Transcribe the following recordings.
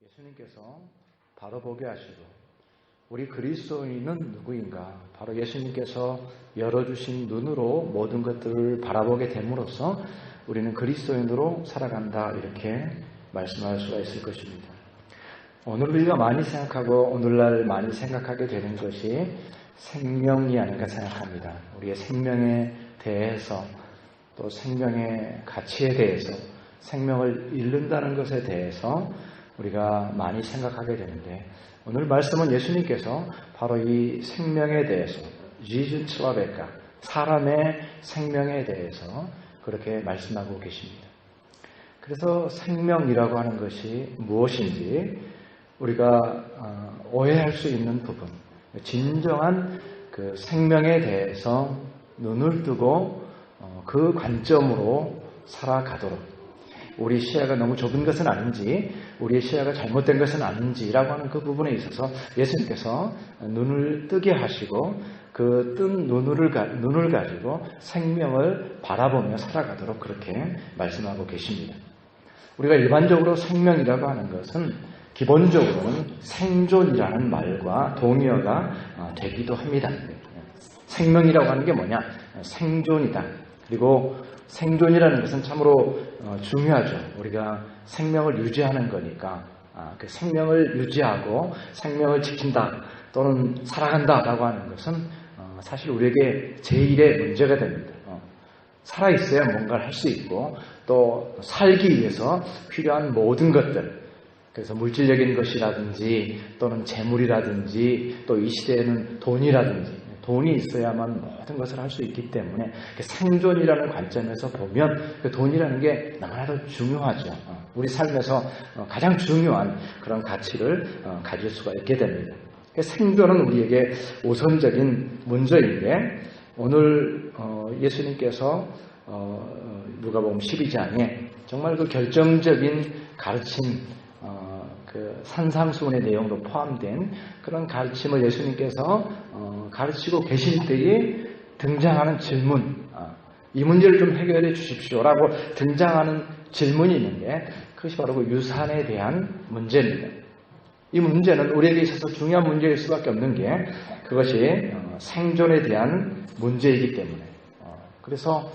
예수님께서 바로 보게 하시고 우리 그리스도인은 누구인가? 바로 예수님께서 열어주신 눈으로 모든 것들을 바라보게 됨으로써 우리는 그리스도인으로 살아간다, 이렇게 말씀할 수가 있을 것입니다. 오늘 우리가 많이 생각하고 오늘날 많이 생각하게 되는 것이 생명이 아닌가 생각합니다. 우리의 생명에 대해서, 또 생명의 가치에 대해서, 생명을 잃는다는 것에 대해서 우리가 많이 생각하게 되는데, 오늘 말씀은 예수님께서 바로 이 생명에 대해서, 지즈츠와베카, 사람의 생명에 대해서 그렇게 말씀하고 계십니다. 그래서 생명이라고 하는 것이 무엇인지 우리가 오해할 수 있는 부분, 진정한 그 생명에 대해서 눈을 뜨고 그 관점으로 살아가도록, 우리 시야가 너무 좁은 것은 아닌지, 우리의 시야가 잘못된 것은 아닌지라고 하는 그 부분에 있어서 예수님께서 눈을 뜨게 하시고 그 뜬 눈을 가지고 생명을 바라보며 살아가도록 그렇게 말씀하고 계십니다. 우리가 일반적으로 생명이라고 하는 것은 기본적으로는 생존이라는 말과 동의어가 되기도 합니다. 생명이라고 하는 게 뭐냐? 생존이다. 그리고 생존이라는 것은 참으로 중요하죠. 우리가 생명을 유지하는 거니까 그 생명을 유지하고 생명을 지킨다 또는 살아간다라고 하는 것은 사실 우리에게 제1의 문제가 됩니다. 살아있어야 뭔가를 할 수 있고 또 살기 위해서 필요한 모든 것들, 그래서 물질적인 것이라든지 또는 재물이라든지 또 이 시대에는 돈이라든지, 돈이 있어야만 모든 것을 할 수 있기 때문에 생존이라는 관점에서 보면 그 돈이라는 게 너무나도 중요하죠. 우리 삶에서 가장 중요한 그런 가치를 가질 수가 있게 됩니다. 생존은 우리에게 우선적인 문제인데, 오늘 예수님께서 누가복음 12장에 정말 그 결정적인 가르침, 그 산상수훈의 내용도 포함된 그런 가르침을 예수님께서 가르치고 계실 때에 등장하는 질문, 이 문제를 좀 해결해 주십시오라고 등장하는 질문이 있는데, 그것이 바로 그 유산에 대한 문제입니다. 이 문제는 우리에게 있어서 중요한 문제일 수밖에 없는 게 그것이 생존에 대한 문제이기 때문에, 그래서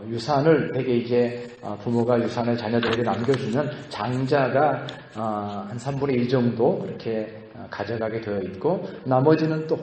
유산을 대개 이제 부모가 유산을 자녀들에게 남겨주면 장자가 한 3분의 2 정도 그렇게 가져가게 되어 있고, 나머지는 또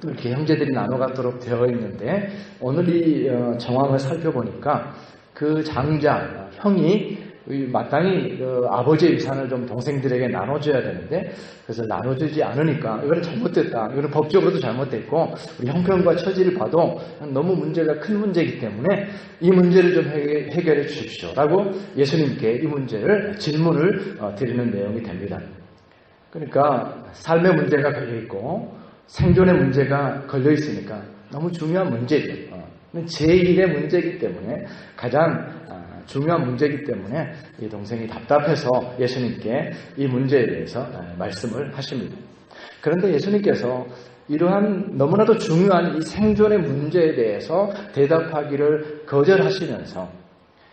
이렇게 형제들이 나눠 갖도록 되어 있는데, 오늘 이 정황을 살펴보니까 그 장자, 형이 마땅히 아버지의 유산을 좀 동생들에게 나눠줘야 되는데, 그래서 나눠주지 않으니까 이거는 잘못됐다, 이거는 법적으로도 잘못됐고 우리 형편과 처지를 봐도 너무 문제가 큰 문제이기 때문에 이 문제를 좀 해결해 주십시오 라고 예수님께 이 문제를, 질문을 드리는 내용이 됩니다. 그러니까 삶의 문제가 걸려있고 생존의 문제가 걸려있으니까 너무 중요한 문제죠. 제1의 문제이기 때문에, 가장 중요한 문제이기 때문에 이 동생이 답답해서 예수님께 이 문제에 대해서 말씀을 하십니다. 그런데 예수님께서 이러한 너무나도 중요한 이 생존의 문제에 대해서 대답하기를 거절하시면서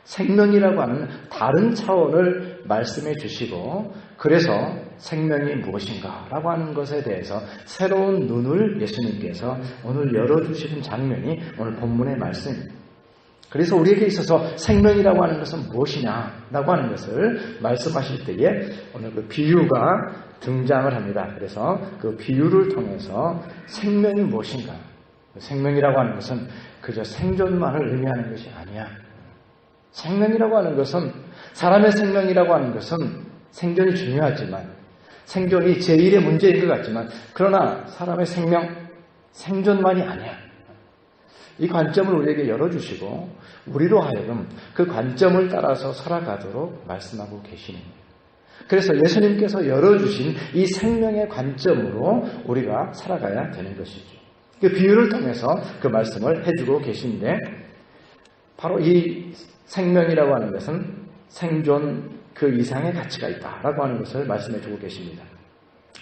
생명이라고 하는 다른 차원을 말씀해 주시고, 그래서 생명이 무엇인가 라고 하는 것에 대해서 새로운 눈을 예수님께서 오늘 열어주시는 장면이 오늘 본문의 말씀입니다. 그래서 우리에게 있어서 생명이라고 하는 것은 무엇이냐라고 하는 것을 말씀하실 때에 오늘 그 비유가 등장을 합니다. 그래서 그 비유를 통해서 생명이 무엇인가, 생명이라고 하는 것은 그저 생존만을 의미하는 것이 아니야. 생명이라고 하는 것은, 사람의 생명이라고 하는 것은 생존이 중요하지만, 생존이 제1의 문제인 것 같지만, 그러나 사람의 생명, 생존만이 아니야. 이 관점을 우리에게 열어주시고 우리로 하여금 그 관점을 따라서 살아가도록 말씀하고 계십니다. 그래서 예수님께서 열어주신 이 생명의 관점으로 우리가 살아가야 되는 것이죠. 그 비유를 통해서 그 말씀을 해주고 계신데, 바로 이 생명이라고 하는 것은 생존 그 이상의 가치가 있다라고 하는 것을 말씀해주고 계십니다.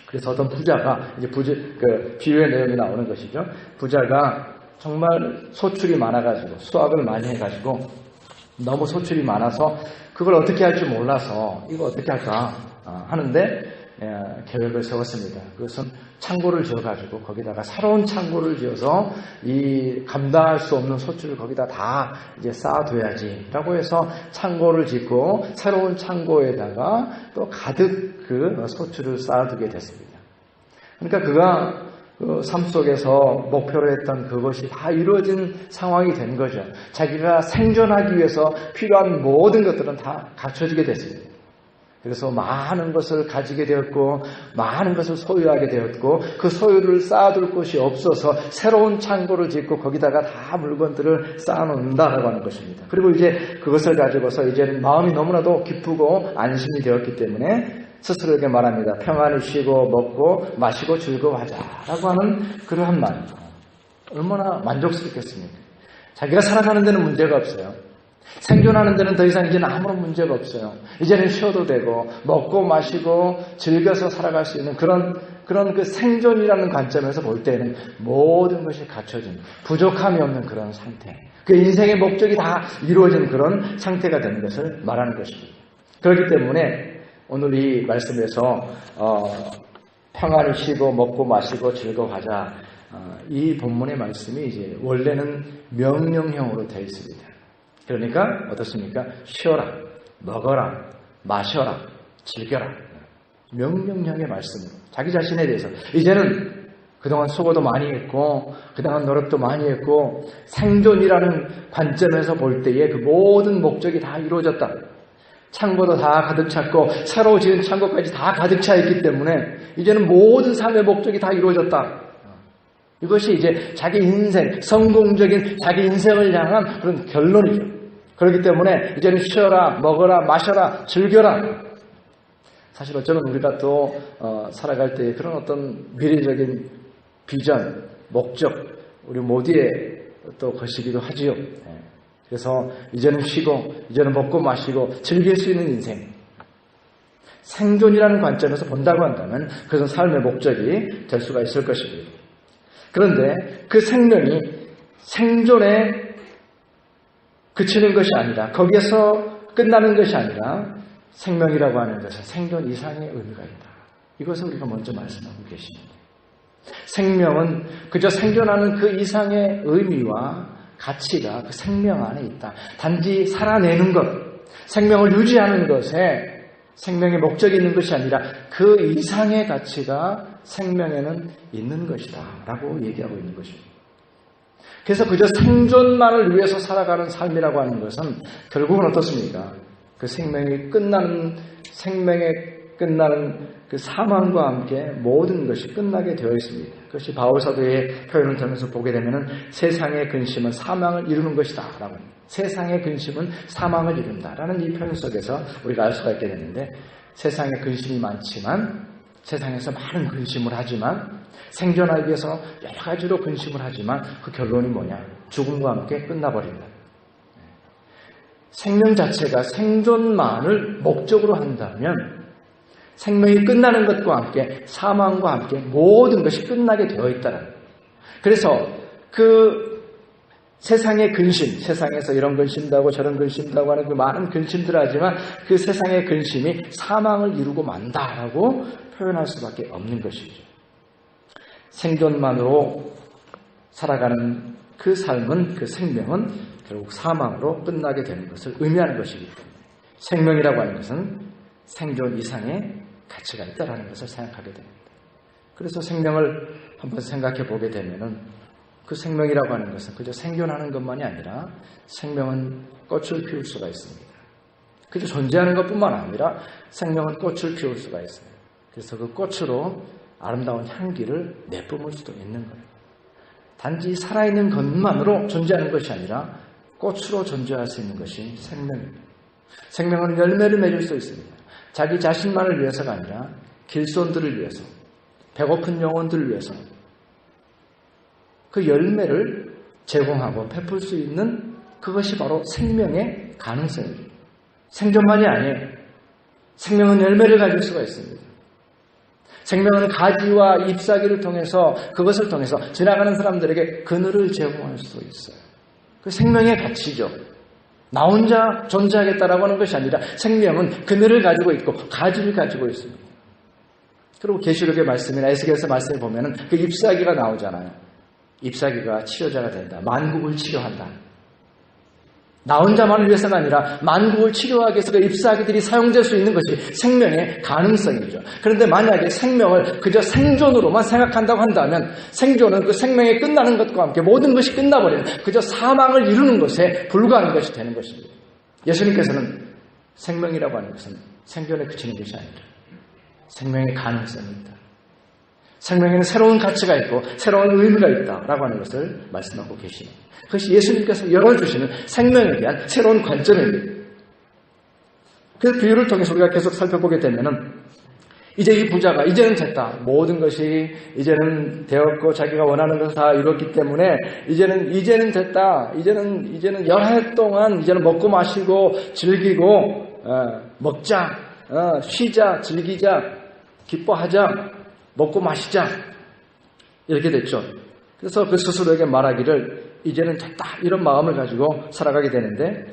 그래서 어떤 부자가, 이제 그 비유의 내용이 나오는 것이죠. 부자가 정말 소출이 많아가지고, 수확을 많이 해가지고 너무 소출이 많아서 그걸 어떻게 할 줄 몰라서 이거 어떻게 할까 하는데 계획을 세웠습니다. 그것은 창고를 지어가지고 거기다가 새로운 창고를 지어서 이 감당할 수 없는 소출을 거기다 다 이제 쌓아둬야지라고 해서 창고를 짓고 새로운 창고에다가 또 가득 그 소출을 쌓아두게 됐습니다. 그러니까 그가 그 삶 속에서 목표로 했던 그것이 다 이루어진 상황이 된 거죠. 자기가 생존하기 위해서 필요한 모든 것들은 다 갖춰지게 됐습니다. 그래서 많은 것을 가지게 되었고 많은 것을 소유하게 되었고 그 소유를 쌓아둘 곳이 없어서 새로운 창고를 짓고 거기다가 다 물건들을 쌓아놓는다라고 하는 것입니다. 그리고 이제 그것을 가지고서 이제는 마음이 너무나도 기쁘고 안심이 되었기 때문에 스스로에게 말합니다. 평안히 쉬고 먹고 마시고 즐거워하자라고 하는 그러한 말. 얼마나 만족스럽겠습니까? 자기가 살아가는 데는 문제가 없어요. 생존하는 데는 더 이상 이제는 아무런 문제가 없어요. 이제는 쉬어도 되고 먹고 마시고 즐겨서 살아갈 수 있는 그런 그 생존이라는 관점에서 볼 때는 모든 것이 갖춰진 부족함이 없는 그런 상태. 그 인생의 목적이 다 이루어진 그런 상태가 되는 것을 말하는 것입니다. 그렇기 때문에 오늘 이 말씀에서 평안히 쉬고 먹고 마시고 즐거워하자. 이 본문의 말씀이 이제 원래는 명령형으로 되어 있습니다. 그러니까 어떻습니까? 쉬어라, 먹어라, 마셔라, 즐겨라. 명령형의 말씀으로 자기 자신에 대해서 이제는 그동안 수고도 많이 했고 그동안 노력도 많이 했고 생존이라는 관점에서 볼 때에 그 모든 목적이 다 이루어졌다. 창고도 다 가득 찼고 새로 지은 창고까지 다 가득 차 있기 때문에 이제는 모든 삶의 목적이 다 이루어졌다. 이것이 이제 자기 인생, 성공적인 자기 인생을 향한 그런 결론이죠. 그렇기 때문에 이제는 쉬어라, 먹어라, 마셔라, 즐겨라. 사실 어쩌면 우리가 또 살아갈 때 그런 어떤 미래적인 비전, 목적, 우리 모두의 또 것이기도 하지요. 그래서 이제는 쉬고 이제는 먹고 마시고 즐길 수 있는 인생, 생존이라는 관점에서 본다고 한다면 그것은 삶의 목적이 될 수가 있을 것입니다. 그런데 그 생명이 생존에 그치는 것이 아니라 거기에서 끝나는 것이 아니라 생명이라고 하는 것은 생존 이상의 의미가 있다. 이것을 우리가 먼저 말씀하고 계십니다. 생명은 그저 생존하는 그 이상의 의미와 가치가 그 생명 안에 있다. 단지 살아내는 것, 생명을 유지하는 것에 생명의 목적이 있는 것이 아니라 그 이상의 가치가 생명에는 있는 것이다 라고 얘기하고 있는 것입니다. 그래서 그저 생존만을 위해서 살아가는 삶이라고 하는 것은 결국은 어떻습니까? 그 생명이 끝나는 그 사망과 함께 모든 것이 끝나게 되어 있습니다. 그것이 바울사도의 표현을 통해서 보게 되면 세상의 근심은 사망을 이루는 것이다 라고 합니다. 세상의 근심은 사망을 이룬다라는 이 표현 속에서 우리가 알 수가 있게 되는데 세상에 근심이 많지만 세상에서 많은 근심을 하지만 생존하기 위해서 여러 가지로 근심을 하지만 그 결론이 뭐냐? 죽음과 함께 끝나버린다. 생명 자체가 생존만을 목적으로 한다면 생명이 끝나는 것과 함께 사망과 함께 모든 것이 끝나게 되어 있다는 거예요. 그래서 그 세상의 근심, 세상에서 이런 근심도 하고 저런 근심도 하고 하는 그 많은 근심들을 하지만 그 세상의 근심이 사망을 이루고 만다라고 표현할 수밖에 없는 것이죠. 생존만으로 살아가는 그 삶은, 그 생명은 결국 사망으로 끝나게 되는 것을 의미하는 것이기 때문에 생명이라고 하는 것은 생존 이상의 가치가 있다는 것을 생각하게 됩니다. 그래서 생명을 한번 생각해 보게 되면은 그 생명이라고 하는 것은 그저 생존하는 것만이 아니라 생명은 꽃을 피울 수가 있습니다. 그저 존재하는 것뿐만 아니라 생명은 꽃을 피울 수가 있어요. 그래서 그 꽃으로 아름다운 향기를 내뿜을 수도 있는 거예요. 단지 살아있는 것만으로 존재하는 것이 아니라 꽃으로 존재할 수 있는 것이 생명입니다. 생명은 열매를 맺을 수 있습니다. 자기 자신만을 위해서가 아니라 길손들을 위해서, 배고픈 영혼들을 위해서 그 열매를 제공하고 베풀 수 있는 그것이 바로 생명의 가능성이죠. 생존만이 아니에요. 생명은 열매를 가질 수가 있습니다. 생명은 가지와 잎사귀를 통해서 그것을 통해서 지나가는 사람들에게 그늘을 제공할 수 있어요. 그 생명의 가치죠. 나 혼자 존재하겠다라고 하는 것이 아니라 생명은 그늘을 가지고 있고 가지를 가지고 있습니다. 그리고 계시록의 말씀이나 에스겔서 말씀에 보면은 그 잎사귀가 나오잖아요. 잎사귀가 치료자가 된다. 만국을 치료한다. 나 혼자만을 위해서가 아니라 만국을 치료하기 위해서 그 잎사귀들이 사용될 수 있는 것이 생명의 가능성이죠. 그런데 만약에 생명을 그저 생존으로만 생각한다고 한다면 생존은 그 생명이 끝나는 것과 함께 모든 것이 끝나버리는 그저 사망을 이루는 것에 불과한 것이 되는 것입니다. 예수님께서는 생명이라고 하는 것은 생존에 그치는 것이 아니라 생명의 가능성이 있다. 생명에는 새로운 가치가 있고 새로운 의미가 있다라고 하는 것을 말씀하고 계십니다. 그것이 예수님께서 열어주시는 생명에 대한 새로운 관점입니다. 그 비유를 통해서 우리가 계속 살펴보게 되면은 이제 이 부자가 이제는 됐다. 모든 것이 이제는 되었고 자기가 원하는 것을 다 이뤘기 때문에 이제는 됐다. 이제는 여러 해 동안 이제는 먹고 마시고 즐기고 먹자, 쉬자, 즐기자, 기뻐하자, 먹고 마시자 이렇게 됐죠. 그래서 그 스스로에게 말하기를 이제는 됐다 이런 마음을 가지고 살아가게 되는데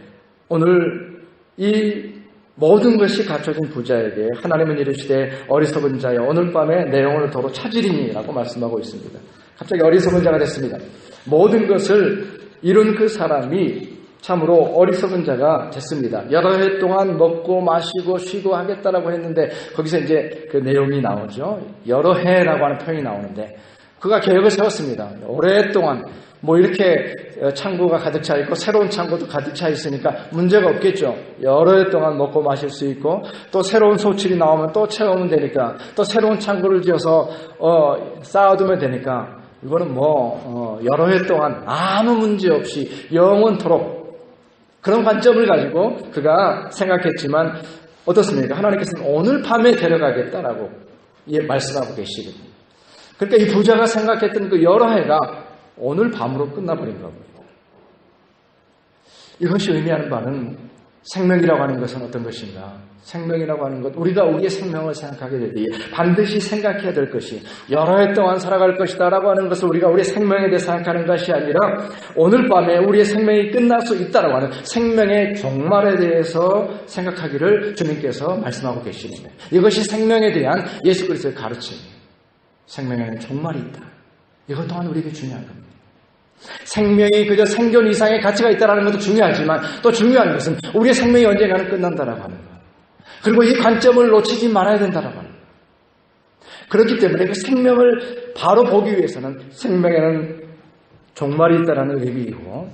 오늘 이 모든 것이 갖춰진 부자에게 하나님은 이르시되 어리석은 자여 오늘 밤에 내 영혼을 도로 찾으리니 라고 말씀하고 있습니다. 갑자기 어리석은 자가 됐습니다. 모든 것을 이룬 그 사람이 참으로 어리석은 자가 됐습니다. 여러 해 동안 먹고 마시고 쉬고 하겠다라고 했는데 거기서 이제 그 내용이 나오죠. 여러 해라고 하는 표현이 나오는데 그가 계획을 세웠습니다. 오랫동안 이렇게 창고가 가득 차 있고 새로운 창고도 가득 차 있으니까 문제가 없겠죠. 여러 해 동안 먹고 마실 수 있고 또 새로운 소출이 나오면 또 채우면 되니까 또 새로운 창고를 지어서 쌓아두면 되니까 이거는 여러 해 동안 아무 문제 없이 영원토록 그런 관점을 가지고 그가 생각했지만 어떻습니까? 하나님께서는 오늘 밤에 데려가겠다라고 말씀하고 계시거든요. 그러니까 이 부자가 생각했던 그 여러 해가 오늘 밤으로 끝나버린 겁니다. 이것이 의미하는 바는 생명이라고 하는 것은 어떤 것인가? 생명이라고 하는 것, 우리가 우리의 생명을 생각하게 될 때에 반드시 생각해야 될 것이 여러 해 동안 살아갈 것이다 라고 하는 것을 우리가 우리의 생명에 대해 생각하는 것이 아니라 오늘 밤에 우리의 생명이 끝날 수 있다라고 하는 생명의 종말에 대해서 생각하기를 주님께서 말씀하고 계십니다. 이것이 생명에 대한 예수 그리스도의 가르침입니다. 생명에는 종말이 있다. 이것 또한 우리에게 중요한 겁니다. 생명이 그저 생존 이상의 가치가 있다는 것도 중요하지만 또 중요한 것은 우리의 생명이 언젠가는 끝난다라고 하는 것. 그리고 이 관점을 놓치지 말아야 된다라고 하는 것. 그렇기 때문에 그 생명을 바로 보기 위해서는 생명에는 종말이 있다는 의미이고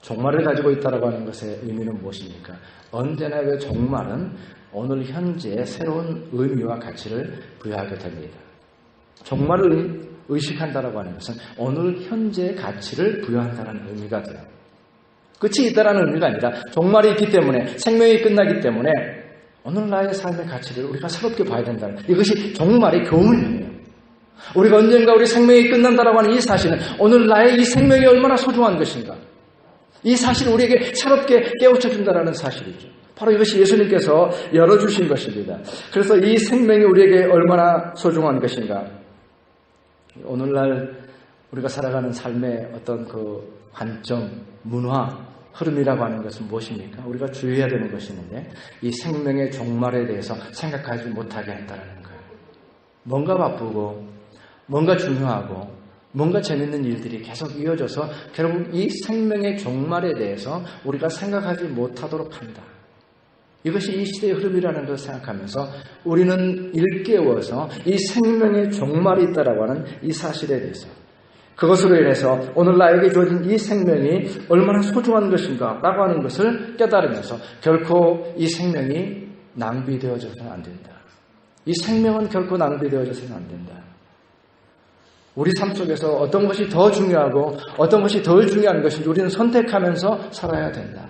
종말을 가지고 있다라고 하는 것의 의미는 무엇입니까? 언제나 그 종말은 오늘 현재의 새로운 의미와 가치를 부여하게 됩니다. 종말을 의식한다라고 하는 것은 오늘 현재의 가치를 부여한다는 의미가 돼요. 끝이 있다라는 의미가 아니라 종말이 있기 때문에 생명이 끝나기 때문에 오늘 나의 삶의 가치를 우리가 새롭게 봐야 된다는 이것이 종말의 교훈이에요. 우리가 언젠가 우리 생명이 끝난다라고 하는 이 사실은 오늘 나의 이 생명이 얼마나 소중한 것인가 이 사실을 우리에게 새롭게 깨우쳐준다는 사실이죠. 바로 이것이 예수님께서 열어주신 것입니다. 그래서 이 생명이 우리에게 얼마나 소중한 것인가 오늘날 우리가 살아가는 삶의 어떤 그 관점, 문화, 흐름이라고 하는 것은 무엇입니까? 우리가 주의해야 되는 것이 있는데 이 생명의 종말에 대해서 생각하지 못하게 한다는 거예요. 뭔가 바쁘고 뭔가 중요하고 뭔가 재밌는 일들이 계속 이어져서 결국 이 생명의 종말에 대해서 우리가 생각하지 못하도록 한다. 이것이 이 시대의 흐름이라는 것을 생각하면서 우리는 일깨워서 이 생명의 종말이 있다라고 하는 이 사실에 대해서 그것으로 인해서 오늘 나에게 주어진 이 생명이 얼마나 소중한 것인가 라고 하는 것을 깨달으면서 결코 이 생명이 낭비되어져서는 안 된다. 이 생명은 결코 낭비되어져서는 안 된다. 우리 삶 속에서 어떤 것이 더 중요하고 어떤 것이 덜 중요한 것인지 우리는 선택하면서 살아야 된다.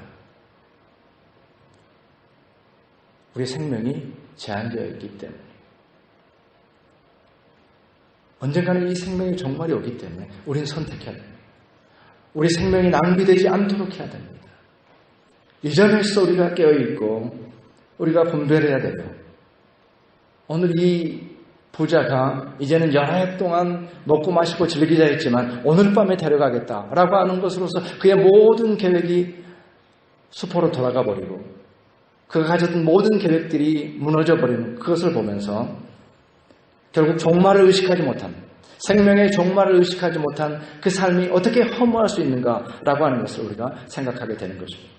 우리 생명이 제한되어 있기 때문에 언젠가는 이 생명의 종말이 오기 때문에 우리는 선택해야 됩니다. 우리 생명이 낭비되지 않도록 해야 됩니다. 이전에서 우리가 깨어있고 우리가 분별해야 되고 오늘 이 부자가 이제는 여러 해 동안 먹고 마시고 즐기자 했지만 오늘 밤에 데려가겠다라고 하는 것으로서 그의 모든 계획이 수포로 돌아가 버리고 그가 가졌던 모든 계획들이 무너져 버리는 그것을 보면서 결국 종말을 의식하지 못한, 생명의 종말을 의식하지 못한 그 삶이 어떻게 허무할 수 있는가라고 하는 것을 우리가 생각하게 되는 것입니다.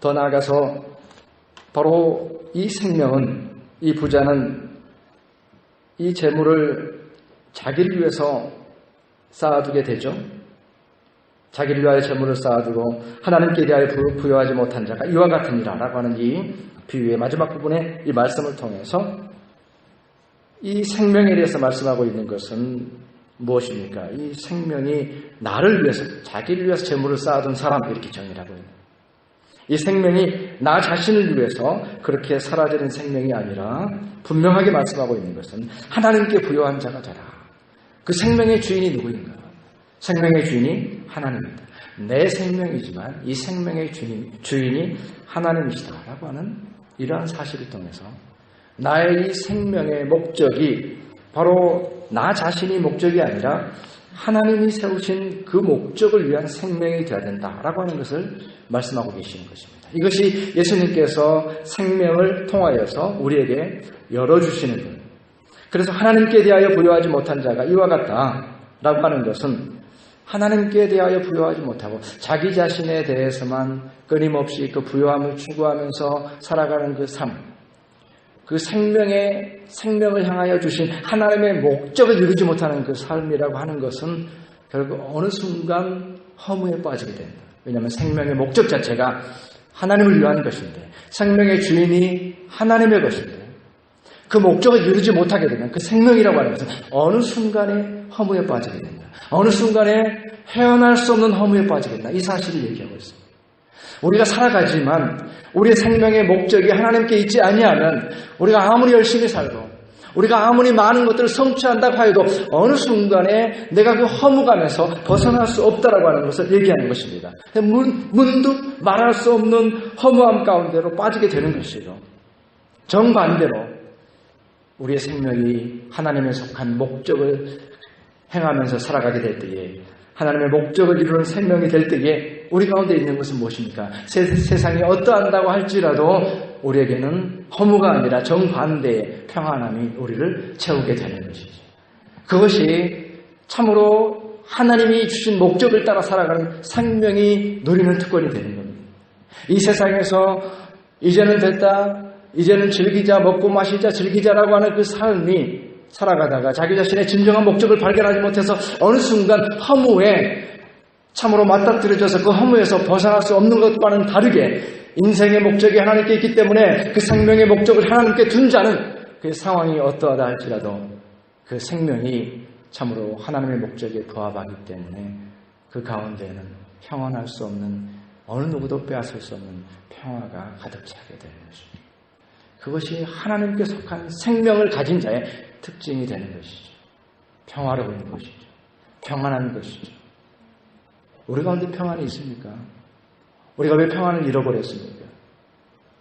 더 나아가서 바로 이 생명은, 이 부자는 이 재물을 자기를 위해서 쌓아두게 되죠. 자기를 위하여 재물을 쌓아두고 하나님께 대하여 부여하지 못한 자가 이와 같으니라 라고 하는 이 비유의 마지막 부분에 이 말씀을 통해서 이 생명에 대해서 말씀하고 있는 것은 무엇입니까? 이 생명이 나를 위해서, 자기를 위해서 재물을 쌓아둔 사람, 이렇게 정의를 하고 있는, 이 생명이 나 자신을 위해서 그렇게 사라지는 생명이 아니라 분명하게 말씀하고 있는 것은 하나님께 부여한 자가 되라. 그 생명의 주인이 누구인가? 생명의 주인이 하나님입니다. 내 생명이지만 이 생명의 주인이 하나님이시다라고 하는 이러한 사실을 통해서 나의 이 생명의 목적이 바로 나 자신이 목적이 아니라 하나님이 세우신 그 목적을 위한 생명이 되어야 된다라고 하는 것을 말씀하고 계시는 것입니다. 이것이 예수님께서 생명을 통하여서 우리에게 열어주시는 것. 그래서 하나님께 대하여 부여하지 못한 자가 이와 같다라고 하는 것은 하나님께 대하여 부여하지 못하고 자기 자신에 대해서만 끊임없이 그 부여함을 추구하면서 살아가는 그 삶, 그 생명을 향하여 주신 하나님의 목적을 이루지 못하는 그 삶이라고 하는 것은 결국 어느 순간 허무에 빠지게 된다. 왜냐하면 생명의 목적 자체가 하나님을 위한 것인데, 생명의 주인이 하나님의 것인데, 그 목적을 이루지 못하게 되면 그 생명이라고 하는 것은 어느 순간에 허무에 빠지게 된다. 어느 순간에 헤어날 수 없는 허무에 빠지게 된다. 이 사실을 얘기하고 있습니다. 우리가 살아가지만 우리의 생명의 목적이 하나님께 있지 아니하면 우리가 아무리 열심히 살고 우리가 아무리 많은 것들을 성취한다고 하여도 어느 순간에 내가 그 허무감에서 벗어날 수 없다라고 하는 것을 얘기하는 것입니다. 문득 말할 수 없는 허무함 가운데로 빠지게 되는 것이죠. 정반대로 우리의 생명이 하나님에 속한 목적을 행하면서 살아가게 될 때에, 하나님의 목적을 이루는 생명이 될 때에 우리 가운데 있는 것은 무엇입니까? 세상이 어떠한다고 할지라도 우리에게는 허무가 아니라 정반대의 평안함이 우리를 채우게 되는 것이죠. 그것이 참으로 하나님이 주신 목적을 따라 살아가는 생명이 누리는 특권이 되는 겁니다. 이 세상에서 이제는 됐다, 이제는 즐기자, 먹고 마시자, 즐기자라고 하는 그 삶이 살아가다가 자기 자신의 진정한 목적을 발견하지 못해서 어느 순간 허무에 참으로 맞닥뜨려져서 그 허무에서 벗어날 수 없는 것과는 다르게 인생의 목적이 하나님께 있기 때문에 그 생명의 목적을 하나님께 둔 자는 그 상황이 어떠하다 할지라도 그 생명이 참으로 하나님의 목적에 부합하기 때문에 그 가운데에는 평안할 수 없는, 어느 누구도 빼앗을 수 없는 평화가 가득 차게 되는 것입니다. 그것이 하나님께 속한 생명을 가진 자의 특징이 되는 것이죠. 평화로운 것이죠. 평안한 것이죠. 우리 가운데 평안이 있습니까? 우리가 왜 평안을 잃어버렸습니까?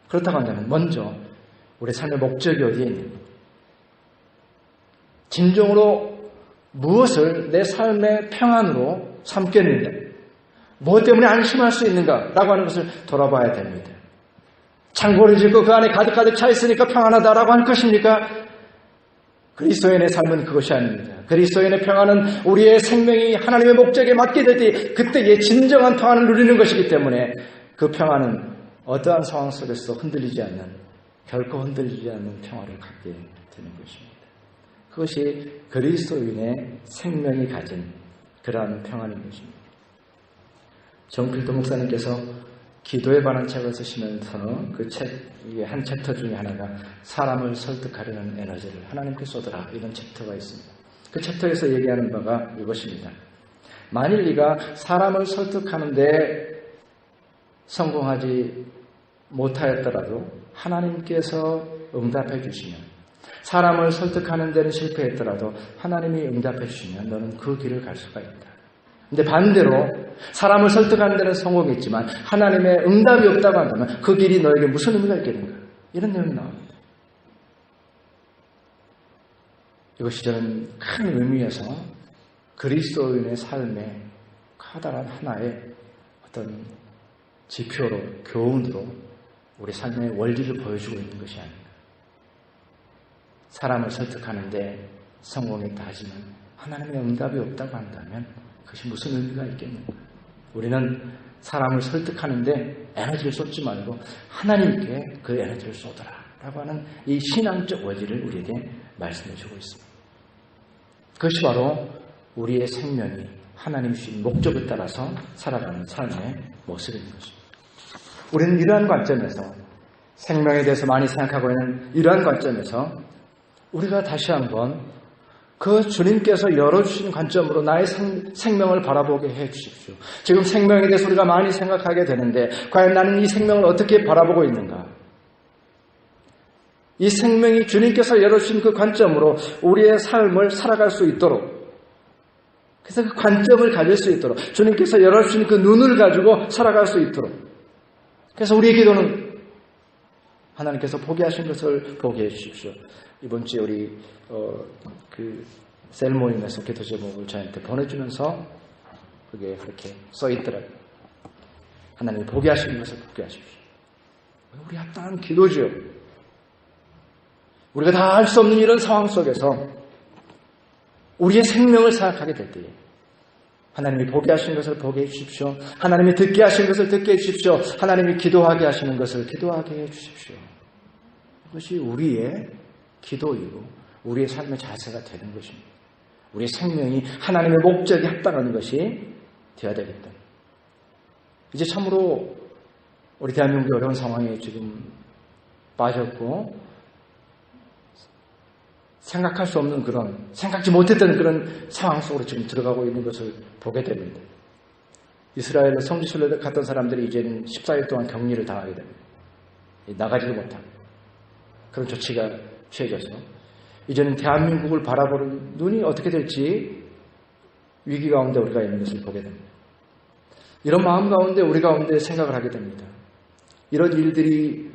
그렇다고 한다면 먼저 우리 삶의 목적이 어디에 있는가? 진정으로 무엇을 내 삶의 평안으로 삼겠는가? 무엇 때문에 안심할 수 있는가? 라고 하는 것을 돌아봐야 됩니다. 창고를 짓고 그 안에 가득가득 차 있으니까 평안하다라고 할 것입니까? 그리스도인의 삶은 그것이 아닙니다. 그리스도인의 평안은 우리의 생명이 하나님의 목적에 맞게 될 때 그때의 진정한 평안을 누리는 것이기 때문에 그 평안은 어떠한 상황 속에서 흔들리지 않는, 결코 흔들리지 않는 평화를 갖게 되는 것입니다. 그것이 그리스도인의 생명이 가진 그러한 평안인 것입니다. 정필도 목사님께서 기도에 관한 책을 쓰시면서 그 책의 한 챕터 중에 하나가 사람을 설득하려는 에너지를 하나님께 쏟아라, 이런 챕터가 있습니다. 그 챕터에서 얘기하는 바가 이것입니다. 만일 네가 사람을 설득하는데 성공하지 못하였더라도 하나님께서 응답해 주시면, 사람을 설득하는 데는 실패했더라도 하나님이 응답해 주시면 너는 그 길을 갈 수가 있다. 근데 반대로 사람을 설득하는 데는 성공했지만 하나님의 응답이 없다고 한다면 그 길이 너에게 무슨 의미가 있겠는가? 이런 내용이 나옵니다. 이것이 저는 큰 의미에서 그리스도인의 삶의 커다란 하나의 어떤 지표로, 교훈으로 우리 삶의 원리를 보여주고 있는 것이 아닌가. 사람을 설득하는데 성공했다 하지만 하나님의 응답이 없다고 한다면 그것이 무슨 의미가 있겠는가. 우리는 사람을 설득하는데 에너지를 쏟지 말고 하나님께 그 에너지를 쏟아라 라고 하는 이 신앙적 원리를 우리에게 말씀해 주고 있습니다. 그것이 바로 우리의 생명이 하나님 주신 목적을 따라서 살아가는 삶의 모습인 것입니다. 우리는 이러한 관점에서, 생명에 대해서 많이 생각하고 있는 이러한 관점에서 우리가 다시 한번 그 주님께서 열어주신 관점으로 나의 생명을 바라보게 해주십시오. 지금 생명에 대해서 우리가 많이 생각하게 되는데 과연 나는 이 생명을 어떻게 바라보고 있는가? 이 생명이 주님께서 열어주신 그 관점으로 우리의 삶을 살아갈 수 있도록, 그래서 그 관점을 가질 수 있도록, 주님께서 열어주신 그 눈을 가지고 살아갈 수 있도록, 그래서 우리의 기도는 하나님께서 포기하신 것을 보게 해주십시오. 이번 주에 우리 셀 모임에서 기도 제목을 저한테 보내주면서 그게 그렇게 써있더라고요. 하나님이 포기하신 것을 보게 하십시오. 우리 합당한 기도죠. 우리가 다 알 수 없는 이런 상황 속에서 우리의 생명을 생각하게 될 때에 하나님이 보게 하신 것을 보게 해주십시오. 하나님이 듣게 하신 것을 듣게 해주십시오. 하나님이 기도하게 하시는 것을 기도하게 해주십시오. 그것이 우리의 기도이고 우리의 삶의 자세가 되는 것입니다. 우리의 생명이 하나님의 목적에 합당한 것이 되어야 되겠다. 이제 참으로 우리 대한민국이 어려운 상황에 지금 빠졌고 생각할 수 없는 그런, 생각지 못했던 그런 상황 속으로 지금 들어가고 있는 것을 보게 됩니다. 이스라엘 성지순례를 갔던 사람들이 이제는 14일 동안 격리를 당하게 됩니다. 나가지도 못한 그런 조치가 취해져서 이제는 대한민국을 바라보는 눈이 어떻게 될지 위기 가운데 우리가 있는 것을 보게 됩니다. 이런 마음 가운데 우리 가운데 생각을 하게 됩니다. 이런 일들이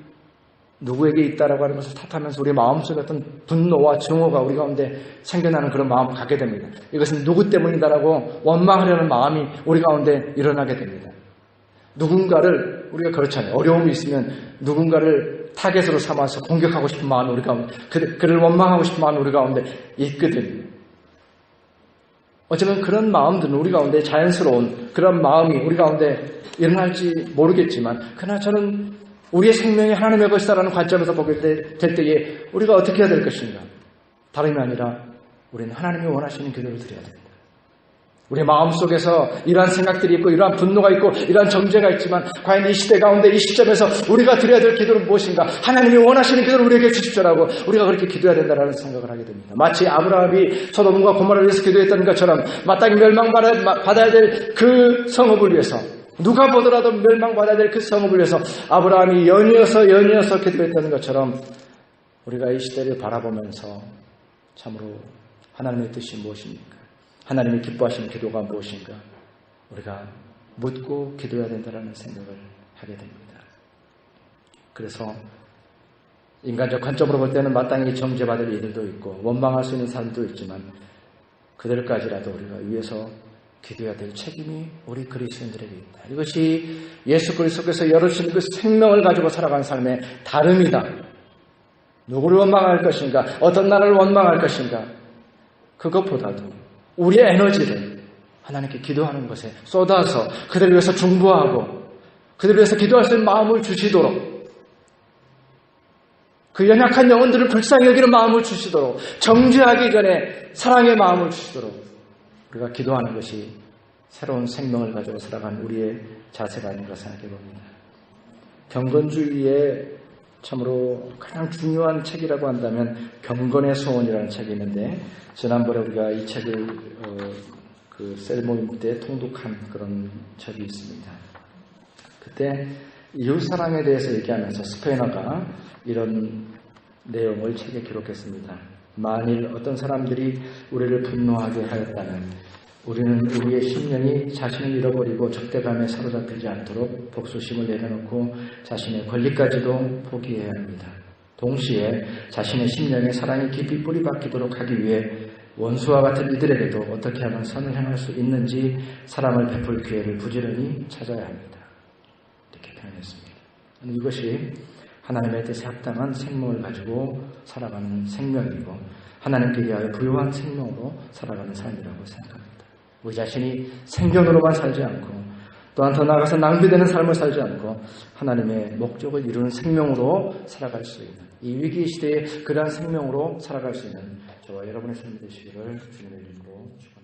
누구에게 있다라고 하는 것을 탓하면서 우리 마음속에 어떤 분노와 증오가 우리 가운데 생겨나는 그런 마음을 갖게 됩니다. 이것은 누구 때문이다라고 원망하려는 마음이 우리 가운데 일어나게 됩니다. 누군가를, 우리가 그렇잖아요. 어려움이 있으면 누군가를 타겟으로 삼아서 공격하고 싶은 마음이 우리 가운데, 그를 원망하고 싶은 마음이 우리 가운데 있거든요. 어쩌면 그런 마음들은 우리 가운데 자연스러운 그런 마음이 우리 가운데 일어날지 모르겠지만, 그러나 저는 우리의 생명이 하나님의 것이다라는 관점에서 보게 될 때에 우리가 어떻게 해야 될 것인가? 다름이 아니라 우리는 하나님이 원하시는 기도를 드려야 됩니다. 우리 마음속에서 이러한 생각들이 있고 이러한 분노가 있고 이러한 정죄가 있지만 과연 이 시대 가운데 이 시점에서 우리가 드려야 될 기도는 무엇인가? 하나님이 원하시는 기도를 우리에게 주십시오라고 우리가 그렇게 기도해야 된다는 생각을 하게 됩니다. 마치 아브라함이 소돔과 고모라를 위해서 기도했던 것처럼 마땅히 멸망받아야 될 그 성읍을 위해서, 누가 보더라도 멸망받아야 될 그 성읍을 위해서 아브라함이 연이어서 기도했던 것처럼 우리가 이 시대를 바라보면서 참으로 하나님의 뜻이 무엇입니까? 하나님이 기뻐하시는 기도가 무엇인가? 우리가 묻고 기도해야 된다는 생각을 하게 됩니다. 그래서 인간적 관점으로 볼 때는 마땅히 정죄받을 이들도 있고 원망할 수 있는 사람도 있지만 그들까지라도 우리가 위해서 기도해야 될 책임이 우리 그리스도인들에게 있다. 이것이 예수 그리스도께서 열어주신 그 생명을 가지고 살아가는 삶의 다름이다. 누구를 원망할 것인가? 어떤 나라를 원망할 것인가? 그것보다도 우리의 에너지를 하나님께 기도하는 것에 쏟아서 그들을 위해서 중보하고 그들을 위해서 기도할 수 있는 마음을 주시도록, 그 연약한 영혼들을 불쌍히 여기는 마음을 주시도록, 정죄하기 전에 사랑의 마음을 주시도록 우리가 기도하는 것이 새로운 생명을 가지고 살아가는 우리의 자세가 아닌가 생각해 봅니다. 경건주의의 참으로 가장 중요한 책이라고 한다면 경건의 소원이라는 책이 있는데, 지난번에 우리가 이 책을 그 셀 모임 때 통독한 그런 적이 있습니다. 그때 이웃사랑에 대해서 얘기하면서 스페인어가 이런 내용을 책에 기록했습니다. 만일 어떤 사람들이 우리를 분노하게 하였다면 우리는 우리의 심령이 자신을 잃어버리고 적대감에 사로잡히지 않도록 복수심을 내려놓고 자신의 권리까지도 포기해야 합니다. 동시에 자신의 심령에 사랑이 깊이 뿌리박히도록 하기 위해 원수와 같은 이들에게도 어떻게 하면 선을 행할 수 있는지 사랑을 베풀 기회를 부지런히 찾아야 합니다. 이렇게 표현했습니다. 이것이 하나님의 뜻에 합당한 생명을 가지고 살아가는 생명이고 하나님께 위하여 부유한 생명으로 살아가는 삶이라고 생각합니다. 우리 자신이 생존으로만 살지 않고 또한 더 나아가서 낭비되는 삶을 살지 않고 하나님의 목적을 이루는 생명으로 살아갈 수 있는 이 위기 시대에 그러한 생명으로 살아갈 수 있는 저와 여러분의 삶이 되시기를 주님의 이름으로 축원합니다.